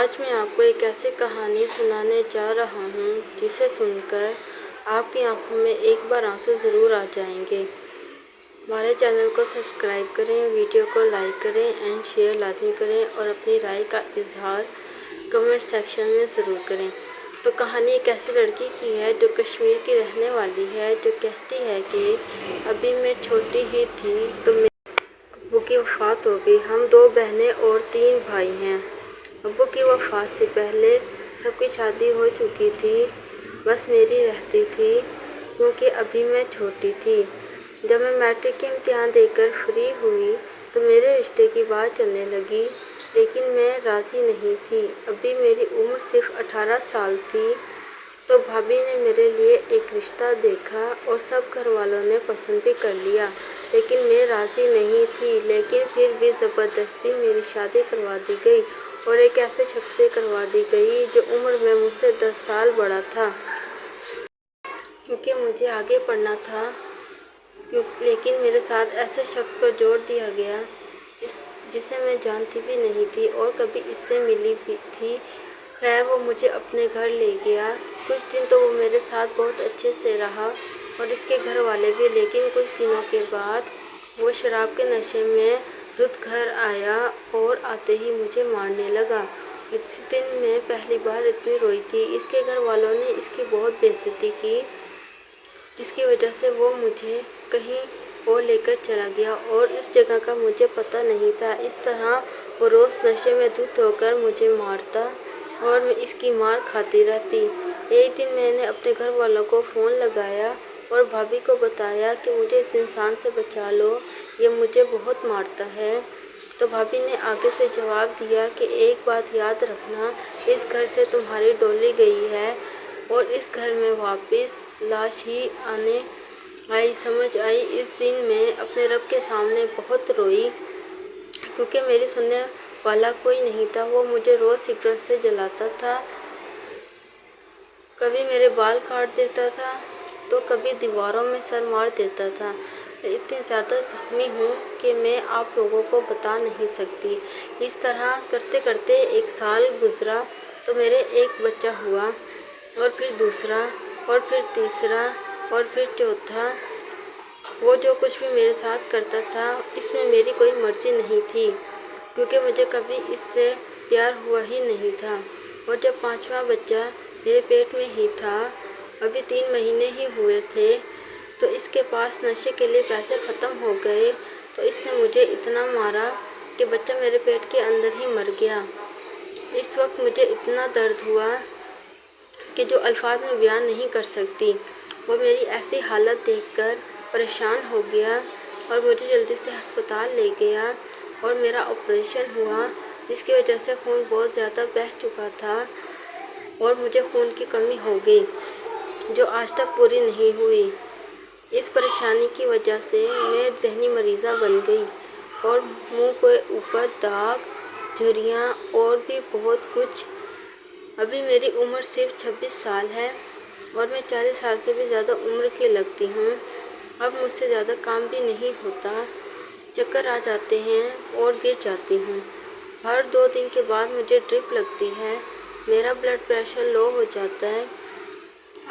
आज मैं आपको एक ऐसी कहानी सुनाने जा रहा हूँ जिसे सुनकर आपकी आंखों में एक बार आंसू ज़रूर आ जाएंगे। हमारे चैनल को सब्सक्राइब करें, वीडियो को लाइक करें एंड शेयर लाजमी करें और अपनी राय का इजहार कमेंट सेक्शन में ज़रूर करें। तो कहानी एक ऐसी लड़की की है जो कश्मीर की रहने वाली है, जो कहती है कि अभी मैं छोटी ही थी तो मेरे अब्बू की वफ़ात हो गई। हम 2 बहनें और 3 भाई हैं। अब्बू की वफ़ात से पहले सबकी शादी हो चुकी थी, बस मेरी रहती थी क्योंकि अभी मैं छोटी थी। जब मैं मैट्रिक के इम्तिहान देकर फ्री हुई तो मेरे रिश्ते की बात चलने लगी, लेकिन मैं राज़ी नहीं थी। अभी मेरी उम्र सिर्फ 18 साल थी तो भाभी ने मेरे लिए एक रिश्ता देखा और सब घर वालों ने पसंद भी कर लिया, लेकिन मैं राज़ी नहीं थी। लेकिन फिर भी ज़बरदस्ती मेरी शादी करवा दी गई और एक ऐसे शख्स से करवा दी गई जो उम्र में मुझसे 10 साल बड़ा था। क्योंकि मुझे आगे पढ़ना था, लेकिन मेरे साथ ऐसे शख्स को जोड़ दिया गया जिसे मैं जानती भी नहीं थी और कभी इससे मिली भी थी। खैर, वो मुझे अपने घर ले गया। कुछ दिन तो वो मेरे साथ बहुत अच्छे से रहा और इसके घर वाले भी, लेकिन कुछ दिनों के बाद वो शराब के नशे में धुत घर आया और आते ही मुझे मारने लगा। इस दिन मैं पहली बार इतनी रोई थी। इसके घर वालों ने इसकी बहुत बेइज्जती की, जिसकी वजह से वो मुझे कहीं और लेकर चला गया और इस जगह का मुझे पता नहीं था। इस तरह वो रोज़ नशे में धुत होकर मुझे मारता और मैं इसकी मार खाती रहती। एक दिन मैंने अपने घर वालों को फ़ोन लगाया और भाभी को बताया कि मुझे इस इंसान से बचा लो, ये मुझे बहुत मारता है। तो भाभी ने आगे से जवाब दिया कि एक बात याद रखना, इस घर से तुम्हारी डोली गई है और इस घर में वापस लाश ही आने आई। समझ आई। इस दिन मैं अपने रब के सामने बहुत रोई क्योंकि मेरी सुनने वाला कोई नहीं था। वो मुझे रोज़ सिगरेट से जलाता था, कभी मेरे बाल काट देता था तो कभी दीवारों में सर मार देता था। मैं इतनी ज़्यादा ज़ख्मी हूँ कि मैं आप लोगों को बता नहीं सकती। इस तरह करते करते 1 साल गुज़रा तो मेरे एक बच्चा हुआ और फिर दूसरा और फिर तीसरा और फिर चौथा। वो जो कुछ भी मेरे साथ करता था इसमें मेरी कोई मर्ज़ी नहीं थी, क्योंकि मुझे कभी इससे प्यार हुआ ही नहीं था। और जब 5वां बच्चा मेरे पेट में ही था, अभी 3 महीने ही हुए थे, तो इसके पास नशे के लिए पैसे ख़त्म हो गए तो इसने मुझे इतना मारा कि बच्चा मेरे पेट के अंदर ही मर गया। इस वक्त मुझे इतना दर्द हुआ कि जो अल्फाज में बयान नहीं कर सकती। वो मेरी ऐसी हालत देखकर परेशान हो गया और मुझे जल्दी से अस्पताल ले गया और मेरा ऑपरेशन हुआ, जिसकी वजह से खून बहुत ज़्यादा बह चुका था और मुझे खून की कमी हो गई जो आज तक पूरी नहीं हुई। इस परेशानी की वजह से मैं ज़हनी मरीज़ा बन गई और मुंह के ऊपर दाग, झुर्रियाँ और भी बहुत कुछ। अभी मेरी उम्र सिर्फ 26 साल है और मैं 40 साल से भी ज़्यादा उम्र की लगती हूँ। अब मुझसे ज़्यादा काम भी नहीं होता, चक्कर आ जाते हैं और गिर जाती हूँ। हर 2 दिन के बाद मुझे ड्रिप लगती है। मेरा ब्लड प्रेशर लो हो जाता है।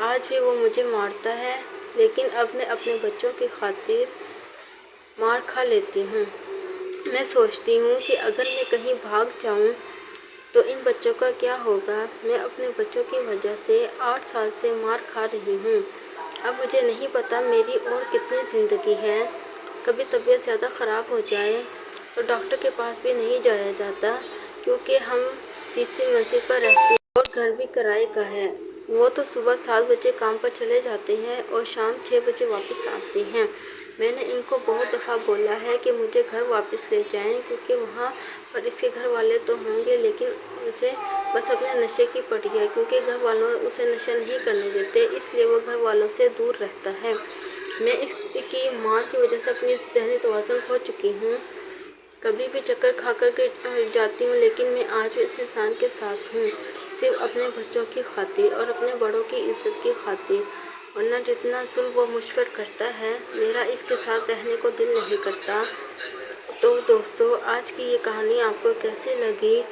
आज भी वो मुझे मारता है, लेकिन अब मैं अपने बच्चों की खातिर मार खा लेती हूँ। मैं सोचती हूँ कि अगर मैं कहीं भाग जाऊँ तो इन बच्चों का क्या होगा। मैं अपने बच्चों की वजह से 8 साल से मार खा रही हूँ। अब मुझे नहीं पता मेरी और कितनी ज़िंदगी है। कभी तबीयत ज़्यादा ख़राब हो जाए तो डॉक्टर के पास भी नहीं जाया जाता, क्योंकि हम तीसरी मंजिल पर रहते हैं और घर भी किराए का है। वो तो सुबह 7 बजे काम पर चले जाते हैं और शाम 6 बजे वापस आते हैं। मैंने इनको बहुत दफ़ा बोला है कि मुझे घर वापस ले जाएं, क्योंकि वहाँ पर इसके घर वाले तो होंगे, लेकिन उसे बस अपने नशे की पड़ी है, क्योंकि घर वालों उसे नशा नहीं करने देते, इसलिए वो घर वालों से दूर रहता है। मैं इसकी मार की वजह से अपनी ज़हनी तवाज़ुन खो चुकी हूँ। कभी भी चक्कर खा कर के जाती हूँ, लेकिन मैं आज भी इस इंसान के साथ हूँ, सिर्फ अपने बच्चों की खातिर और अपने बड़ों की इज्जत की खातिर। वरना जितना जुल्म वो मुझ पर करता है, मेरा इसके साथ रहने को दिल नहीं करता। तो दोस्तों, आज की ये कहानी आपको कैसी लगी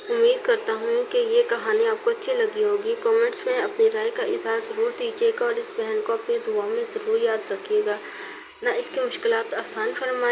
امید کرتا ہوں کہ یہ کہانی آپ کو اچھی لگی ہوگی۔ کمنٹس میں اپنی رائے کا اظہار ضرور دیجیے گا اور اس بہن کو اپنی دعاؤں میں ضرور یاد رکھیے گا۔ نہ اس کی مشکلات آسان فرمائے